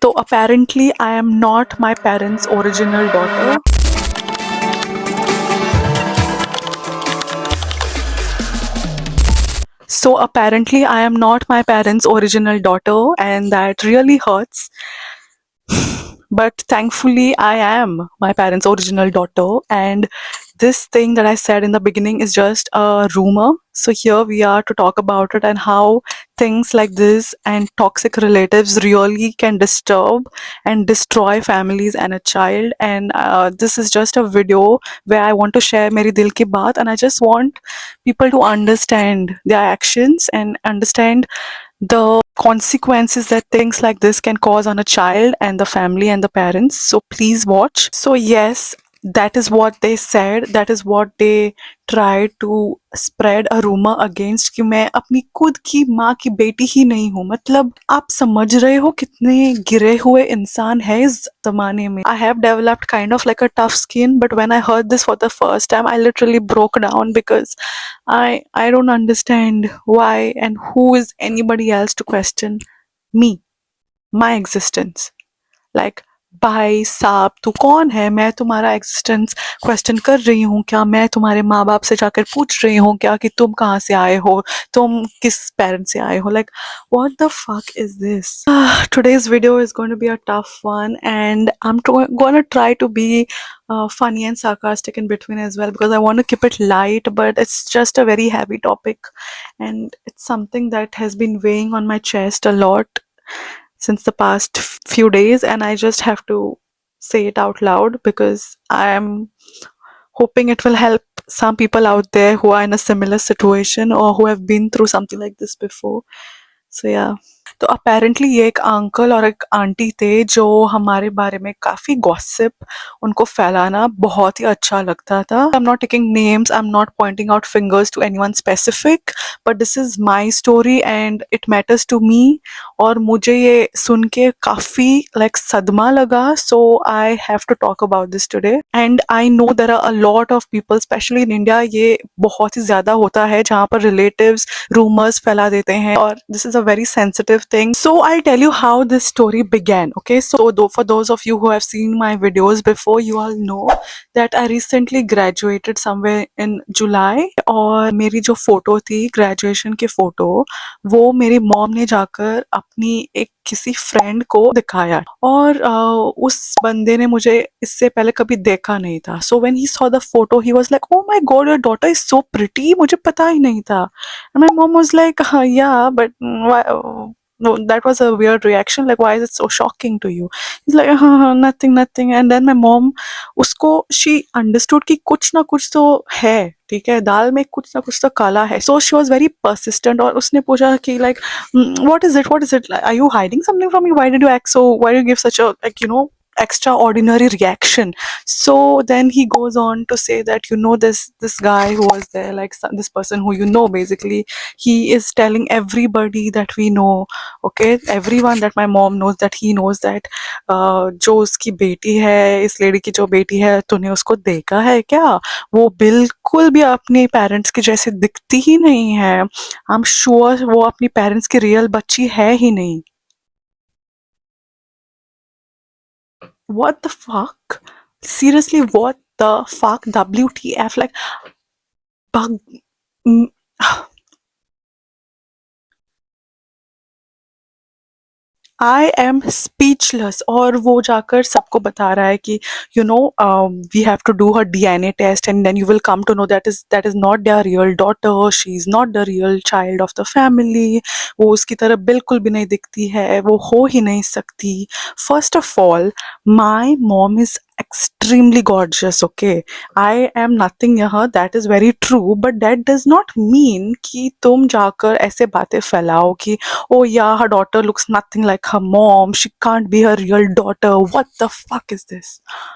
So apparently I am not my parents' original daughter. So apparently I am not my parents' original daughter, and that really hurts. But thankfully I am my parents' original daughter, and this thing that I said in the beginning is just a rumor. So here we are to talk about it and how things like this and toxic relatives really can disturb and destroy families and a child. And this is just a video where I want to share meri dil ki baat, and I just want people to understand their actions and understand the consequences that things like this can cause on a child and the family and the parents. So please watch. So yes, that is what they said, that is what they tried to spread a rumor against कि मैं अपनी खुद की माँ की बेटी ही नहीं हूँ. मतलब आप समझ रहे हो कितने गिरे हुए इंसान है इस जमाने में. I have developed kind of like a tough skin, but when I heard this for the first time I literally broke down because I don't understand why and who is anybody else to question me, my existence. Like, भाई साहब तू कौन है, मैं तुम्हारा existence question कर रही हूँ क्या, मैं तुम्हारे माँ बाप से जाकर पूछ रही हूँ क्या कि तुम कहाँ से आए हो, तुम किस पेरेंट से आए हो. Like what the fuck is this? Today's video is going to be a tough one, and I'm going to try to be funny and sarcastic in between as well, because I want to keep it light, but it's just a very heavy topic and it's something that has been weighing on my chest a lot since the past few days, and I just have to say it out loud because I am hoping it will help some people out there who are in a similar situation or who have been through something like this before. So yeah. तो apparently ये एक uncle और एक aunty थे जो हमारे बारे में काफ़ी गॉसिप उनको फैलाना बहुत ही अच्छा लगता था. I am not taking names, I am not pointing out fingers to anyone specific, but this is my story and it matters to me. और मुझे ये सुन के काफ़ी लाइक सदमा लगा. So I have to talk about this today, and I know there are a lot of people specially in India, ये बहुत ही ज़्यादा होता है जहाँ पर रिलेटिव्स रूमर्स फैला देते हैं, और this is a very sensitive thing. So I'll tell you how this story began. Okay, so for those of you who have seen my videos before, you all know that I recently graduated somewhere in July, और मेरी जो photo थी graduation की photo, वो मेरी mom ने जाकर अपनी एक किसी फ्रेंड को दिखाया, और उस बंदे ने मुझे इससे पहले कभी देखा नहीं था. So when he saw the photo he was like, oh my God, your daughter is so pretty, मुझे पता ही नहीं था. And my mom was like, yeah, but why? No, that was a weird reaction. Like, why is it so shocking to you? He's like, nothing, nothing. And then my mom, उसको she understood कि कुछ ना कुछ तो है, ठीक है, दाल में कुछ ना कुछ तो काला है. So she was very persistent, और उसने पूछा कि like, what is it? What is it? Are you hiding something from me? Why did you act so? Why did you give such a, like, extraordinary reaction? So then he goes on to say that, this guy who was there, like this person who basically, he is telling everybody that we know, okay, everyone that my mom knows, that he knows that जो उसकी बेटी है, इस lady की जो बेटी है, तूने उसको देखा है क्या, वो बिल्कुल भी अपने पेरेंट्स की जैसे दिखती ही नहीं है, आई एम श्योर वो अपनी पेरेंट्स की रियल बच्ची है ही नहीं. What the fuck? Seriously, what the fuck? WTF? Like, bug. mm, I am speechless. और वो जाकर सबको बता रहा है कि we have to do her DNA test, and then you will come to know that is not their real daughter, she is not the real child of the family, वो उसकी तरह बिल्कुल भी नहीं दिखती है, वो हो ही नहीं सकती. First of all, my mom is extremely gorgeous. Okay, I am nothing यहाँ, that is very true, but that does not mean कि तुम जाकर ऐसे बातें फैलाओ कि oh yeah, her daughter looks nothing like her mom, she can't be her real daughter. What the fuck is this?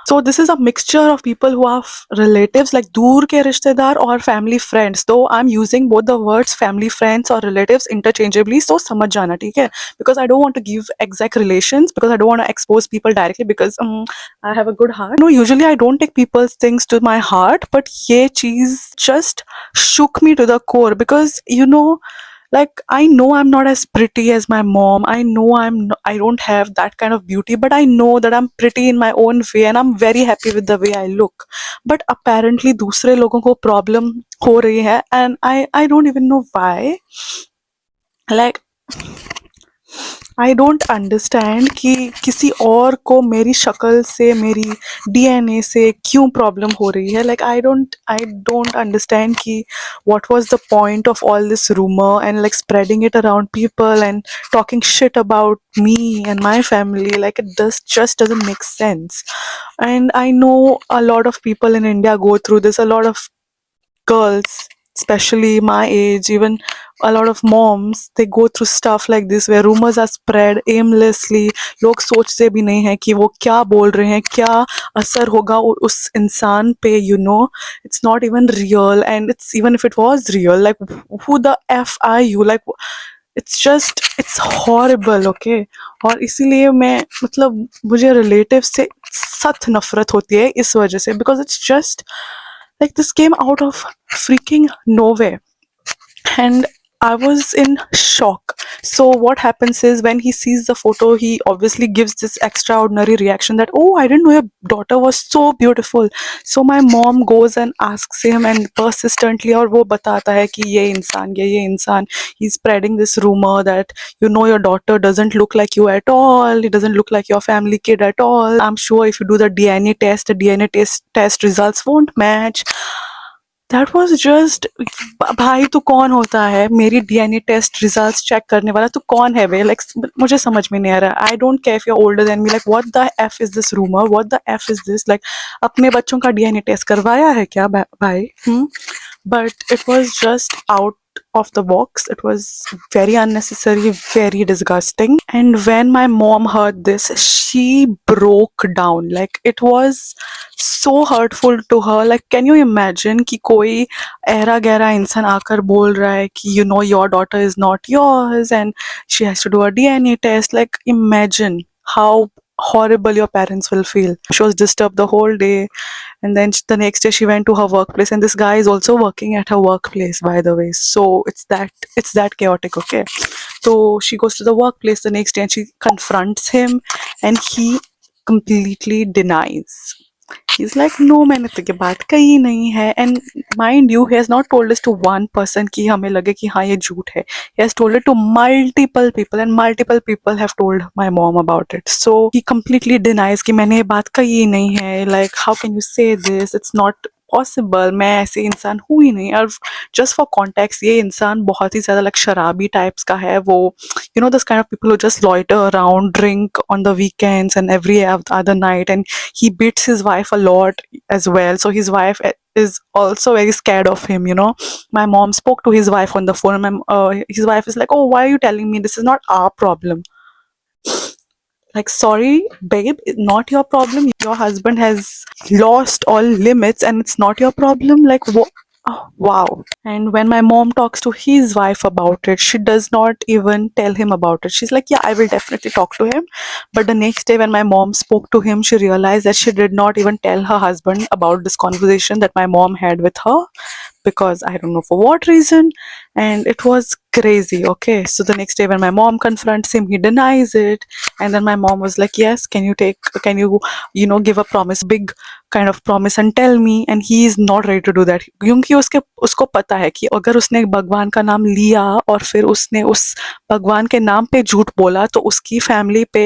So this is a mixture of people who are relatives, like दूर के रिश्तेदार और family friends. Though I'm using both the words family friends or relatives interchangeably, so समझ जाना, ठीक है, because I don't want to give exact relations, because I don't want to expose people directly, because I have a good heart. No, usually I don't take people's things to my heart, but ये चीज just shook me to the core, because Like, I know I'm not as pretty as my mom. I know I don't have that kind of beauty, but I know that I'm pretty in my own way and I'm very happy with the way I look. But apparently दूसरे लोगों को problem हो रही है, and I don't even know why. Like, I don't understand कि किसी और को मेरी शक्ल से, मेरी डीएनए से क्यों प्रॉब्लम हो रही है. लाइक, आई डोंट अंडरस्टैंड कि what was the point of all this rumor and like spreading it around people and talking shit about me and my family. Like, it just doesn't make sense. And I know a lot of people in India go through this. A lot of girls, especially my age, even a lot of moms, they go through stuff like this where rumors are spread aimlessly. लोग सोचते भी नहीं हैं कि वो क्या बोल रहे हैं, क्या असर होगा उस इंसान पे. It's not even real. And it's, even if it was real, like, who the f are you? Like, it's horrible. Okay. और इसीलिए मैं, मतलब, मुझे रिलेटिव से सख्त नफरत होती है इस वजह से, because it's just like this came out of freaking nowhere. And I was in shock. So what happens is, when he sees the photo, he obviously gives this extraordinary reaction that, oh, I didn't know your daughter was so beautiful. So my mom goes and asks him, and persistently, और वो बताता है कि ये इंसान, he's spreading this rumor that, your daughter doesn't look like you at all. It doesn't look like your family kid at all. I'm sure if you do the DNA test, the DNA test results won't match. That was just, भाई तू कौन होता है मेरी DNA test results check करने वाला? तू कौन है बे? लाइक, मुझे समझ में नहीं आ रहा. I don't care if you are older than me. Like, what the F is this rumour? What the F is this? Like, अपने बच्चों का डीएनए टेस्ट करवाया है क्या भाई? But it was just out of the box. It was very unnecessary, very disgusting. And when my mom heard this, she broke down. Like, it was so hurtful to her. Like, can you imagine कि कोई ऐरा गैरा इंसान आकर बोल रहा है कि your daughter is not yours and she has to do a DNA test. Like, imagine how horrible your parents will feel. She was disturbed the whole day, and then the next day she went to her workplace, and this guy is also working at her workplace, by the way. So it's that chaotic. Okay. So she goes to the workplace the next day and she confronts him, and he completely denies. He's like, no, मैंने तो ये बात कही नहीं है. And mind you, he has not told this to one person कि हमें लगे कि हाँ ये झूठ है. He has told it to multiple people, and multiple people have told my mom about it. So he completely denies कि मैंने ये बात कही नहीं है. Like, how can you say this? It's not possible. मैं ऐसे इंसान हूँ ही नहीं. और जस्ट फॉर कॉन्टेक्स्ट, ये इंसान बहुत ही ज़्यादा लाइक शराबी टाइप्स का है. वो this kind of people who just loiter around, drink on the weekends and every other night, and he beats his wife a lot as well. So his wife is also very scared of him. My mom spoke to his wife on the phone, and his wife is like, oh, why are you telling me? This is not our problem. Like, sorry, babe, it's not your problem. Your husband has lost all limits and it's not your problem. Like, oh, wow. And when my mom talks to his wife about it, she does not even tell him about it. She's like, yeah, I will definitely talk to him. But the next day, when my mom spoke to him, she realized that she did not even tell her husband about this conversation that my mom had with her, because I don't know for what reason. And it was crazy. Okay. So the next day, when my mom confronts him, he denies it. And then my mom was like, yes, can you give a promise, big kind of promise, and tell me? And he is not ready to do that, क्योंकि उसको पता है कि अगर उसने भगवान का नाम लिया और फिर उसने उस भगवान के नाम पे झूठ बोला तो उसकी फैमिली पे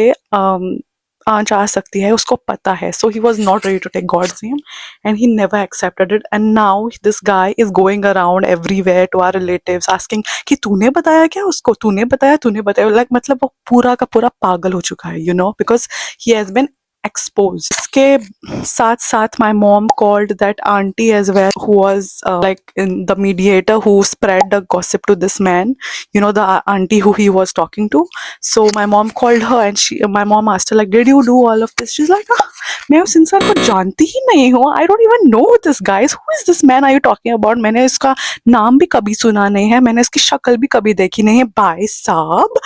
आंच आ सकती है. उसको पता है. So he was not ready to take God's name, and he never accepted it. And now this guy is going around everywhere to our relatives asking कि तूने बताया क्या उसको? तूने बताया? Like, मतलब वो पूरा का पूरा पागल हो चुका है, because he has been exposed. इसके साथ साथ my mom called that auntie as well, who was like in the mediator who spread the gossip to this man, the auntie who he was talking to. So my mom called her, and my mom asked her, like, did you do all of this? She's like, मैं उस इंसान को जानती ही नहीं हूँ. I don't even know this guy. Who is this man are you talking about? मैंने इसका नाम भी कभी सुना नहीं है. मैंने इसकी शक्ल भी कभी देखी नहीं है. भाई साहब,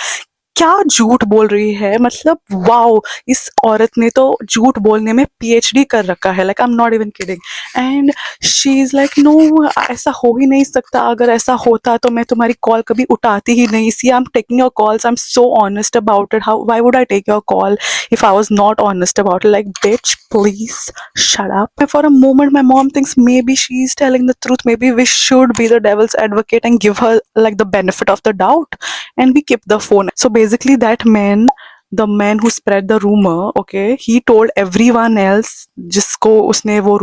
क्या झूठ बोल रही है, मतलब वाओ, इस औरत ने तो झूठ बोलने में पीएचडी कर रखा है, like I am not even kidding. And she is like no, ऐसा हो ही नहीं सकता, अगर ऐसा होता तो मैं तुम्हारी कॉल कभी उठाती ही नहीं। See I am taking your calls, I am so honest about it, how why would I take your call if I was not honest about it? Like, bitch, please shut up. For a moment, my mom thinks maybe she's telling the truth. Maybe we should be the devil's advocate and give her like the benefit of the doubt. And we keep the phone. So basically, that man, the man who spread the rumor, okay, he told everyone else जिसको उसने वो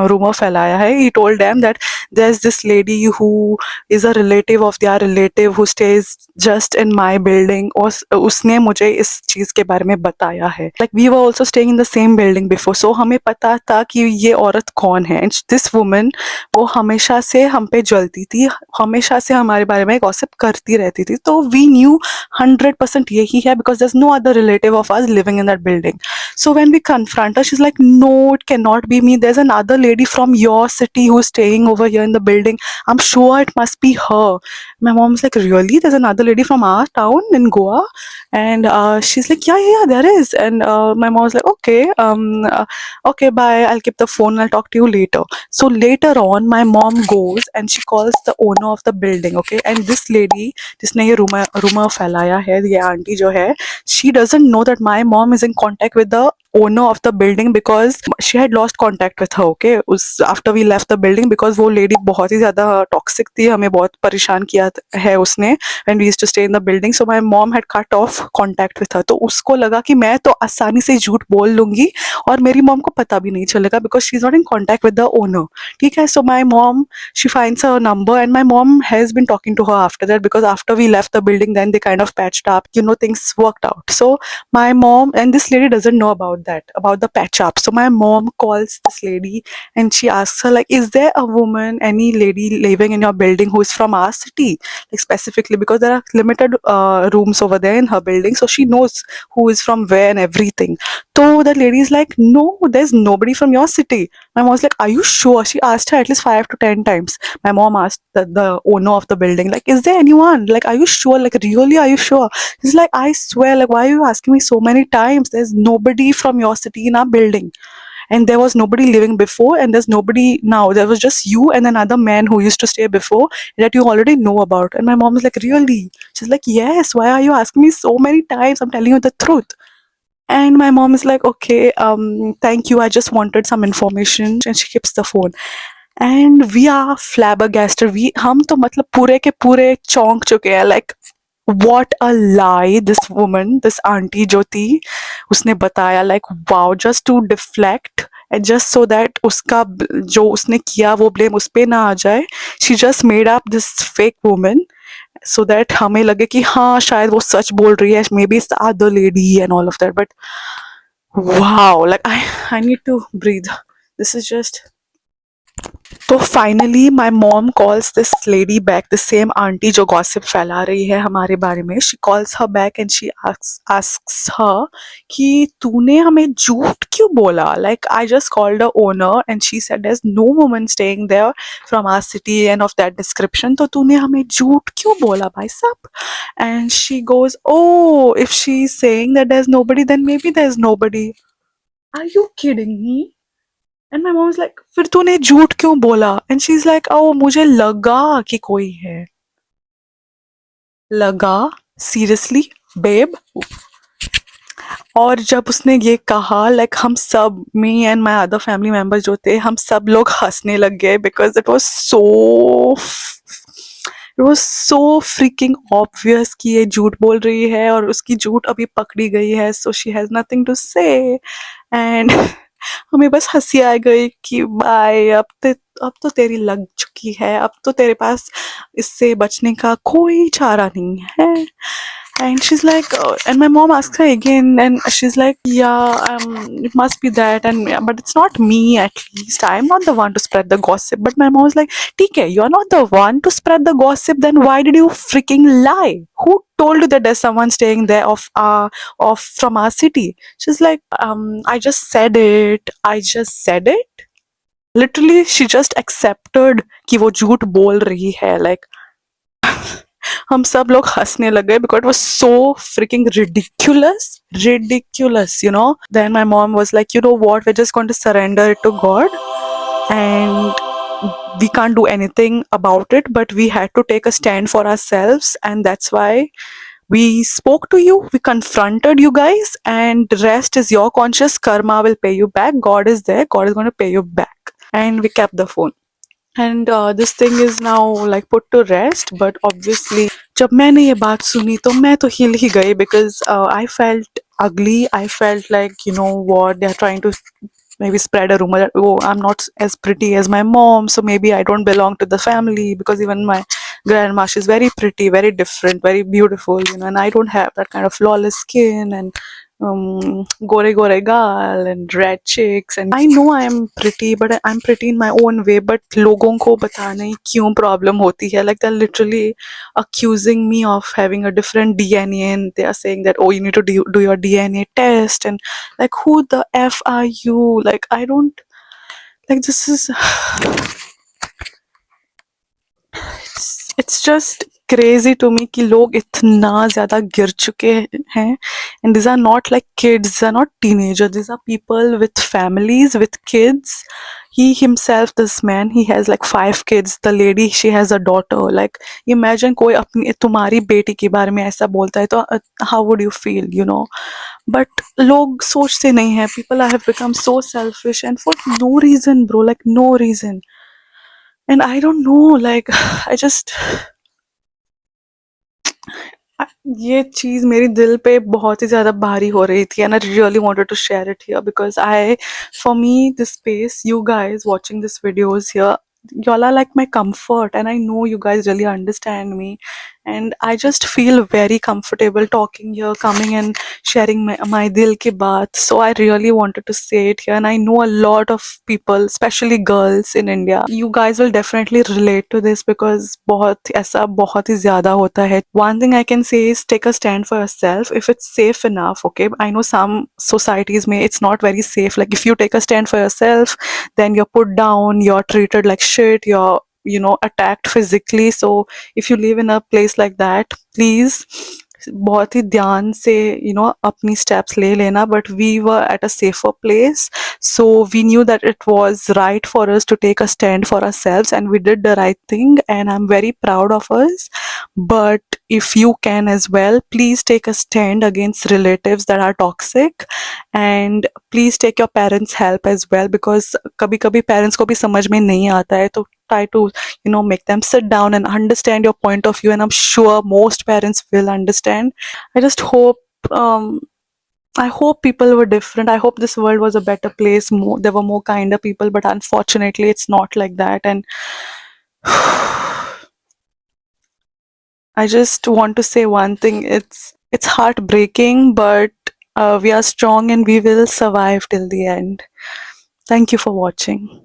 rumor फैलाया है, he told them that there's this lady who is a relative of their relative who stays just in my building, और उसने मुझे इस चीज के बारे में बताया है। Like we were also staying in the same building before, so हमें पता था कि ये औरत कौन है। And this woman, वो हमेशा से हम पे जलती थी, हमेशा से हमारे बारे में गॉसिप करती रहती थी, तो we knew 100% यही है, because there's no other relative of us living in that building. So when we confront her, she's like, no, it cannot be me, there's another lady from your city who's staying over here in the building, I'm sure it must be her. My mom's like, really, there's another lady from our town in Goa? And she's like, yeah, there is. And my mom's like, okay, bye, I'll keep the phone, I'll talk to you later. So later on, my mom goes and she calls the owner of the building, okay, and this lady जिसने ये rumor फैलाया है, ये aunty जो है, she doesn't know that my mom is in contact with the owner of the building, because she had lost contact with her, okay, after we left the building, because वो lady बहुत ही ज़्यादा toxic थी, हमें बहुत परेशान किया है उसने, when we used to stay in the building. So my mom had cut off contact with her. तो उसको लगा कि मैं तो आसानी से झूठ बोल लूंगी और मेरी मॉम को पता भी नहीं चलेगा, because she's not in contact with the owner. ठीक है, so my mom, she finds her number, and my mom has been talking to her after that, because after we left the building, then they kind of patched up, things worked out. So my mom, and this lady doesn't know about the patch up. So my mom calls this lady and she asks her, like, is there a woman, any lady living in your building who is from our city, like specifically, because there are limited rooms over there in her building, so she knows who is from where and everything. So the lady is like, no, there's nobody from your city. My mom was like, are you sure? She asked her at least 5 to 10 times. My mom asked the owner of the building, like, is there anyone? Like, are you sure? Like, really, are you sure? He's like, I swear, like, why are you asking me so many times? There's nobody from your city in our building. And there was nobody living before, and there's nobody now. There was just you and another man who used to stay before that you already know about. And my mom is like, really? She's like, yes, why are you asking me so many times? I'm telling you the truth. And my mom is like, okay, thank you, I just wanted some information. And she keeps the phone. And we are flabbergasted. हम तो मतलब पूरे के पूरे चौंक चुके हैं, like, what a lie this woman, this auntie जो थी, उसने बताया, like, wow, just to deflect and just so that उसका जो उसने किया वो blame उस पे ना आ जाए, she just made up this fake woman so that हमें लगे कि हाँ शायद वो सच बोल रही है, maybe it's the other lady and all of that. But wow, like, I need to breathe. This is just. तो finally my mom calls this lady back, the same aunty जो गॉसिप फैला रही है हमारे बारे में. She calls her back and she asks her कि तूने हमें झूठ क्यों बोला. Like, I just called the owner and she said there is no woman staying there from our city and of that description, तो तूने हमें झूठ क्यों बोला भाई साहब. And she goes, O if she is saying that there is nobody, then maybe there is nobody. Are you kidding me. And my mom is like, फिर तूने झूठ क्यों बोला. And she is like, oh मुझे लगा कि कोई है. लगा, सीरियसली बेब. और जब उसने ये कहा, लाइक, हम सब, मी and my other family members जो थे, हम सब लोग हंसने लग गए, because it was so freaking obvious कि ये झूठ बोल रही है और उसकी झूठ अभी पकड़ी गई है, so she has nothing to say. And हमें बस हंसी आ गई कि बाय, अब तो तेरी लग चुकी है, अब तो तेरे पास इससे बचने का कोई चारा नहीं है. And she's like, and my mom asks her again, and she's like, yeah, it must be that, and but it's not me. At least I'm not the one to spread the gossip. But my mom is like, TK, you're not the one to spread the gossip. Then why did you freaking lie? Who told you that there's someone staying there off from our city? She's like, I just said it. I just said it. Literally, she just accepted कि वो झूठ बोल रही है. Like, हम सब लोग हंसने लगे because it was so freaking ridiculous, you know. Then my mom was like, you know what, we're just going to surrender it to God, and we can't do anything about it, but we had to take a stand for ourselves, and that's why we spoke to you, we confronted you guys, and the rest is your conscious karma will pay you back. God is there, God is going to pay you back. And we kept the phone. And this thing is now like put to rest, but obviously जब मैंने ये बात सुनी तो मैं तो हिल ही गई because I felt ugly. I felt like, you know what, they are trying to maybe spread a rumor that, oh, I'm not as pretty as my mom, so maybe I don't belong to the family, because even my grandma, she's very pretty, very different, very beautiful, you know, and I don't have that kind of flawless skin and gore gore gal and red cheeks. And I know I am pretty, but I'm pretty in my own way, but लोगों को बताने क्यों problem होती है, like they're literally accusing me of having a different DNA, and they are saying that, oh, you need to do your DNA test, and like, who the f are you? Like, I don't, like, this is it's just crazy to me कि लोग इतना ज़्यादा गिर चुके हैं, and these are not like kids, these are not teenagers, these are people with families, with kids. He himself, this man, he has like 5 kids. The lady, she has a daughter. Like, imagine कोई अपनी तुम्हारी बेटी के बारे में ऐसा बोलता है तो how would you feel, you know? But लोग सोचते नहीं हैं. People have become so selfish, and for no reason, bro, like no reason. And I don't know, like, I just, ये चीज़ मेरी दिल पे बहुत ही ज़्यादा भारी हो रही थी, and I really wanted to share it here because for me, this space, you guys watching this videos here, y'all are like my comfort, and I know you guys really understand me, and I just feel very comfortable talking here, coming and sharing my dil ki baat. So I really wanted to say it here, and I know a lot of people, especially girls in India, you guys will definitely relate to this because बहुत ऐसा बहुत ही ज़्यादा होता है. One thing I can say is take a stand for yourself if it's safe enough. Okay, I know some societies may it's not very safe. Like, if you take a stand for yourself, then you're put down, you're treated like shit, you're, you know, attacked physically. So if you live in a place like that, please बहुत ही ध्यान से, you know, अपनी steps ले लेना. But we were at a safer place, so we knew that it was right for us to take a stand for ourselves, and we did the right thing, and I'm very proud of us. But if you can as well, please take a stand against relatives that are toxic, and please take your parents help as well, because कभी कभी parents को भी समझ में नहीं आता है, तो try to, you know, make them sit down and understand your point of view, and I'm sure most parents will understand. I just hope, I hope people were different. I hope this world was a better place, there were more kinder people, but unfortunately it's not like that. And I just want to say one thing, it's heartbreaking, but we are strong and we will survive till the end. Thank you for watching.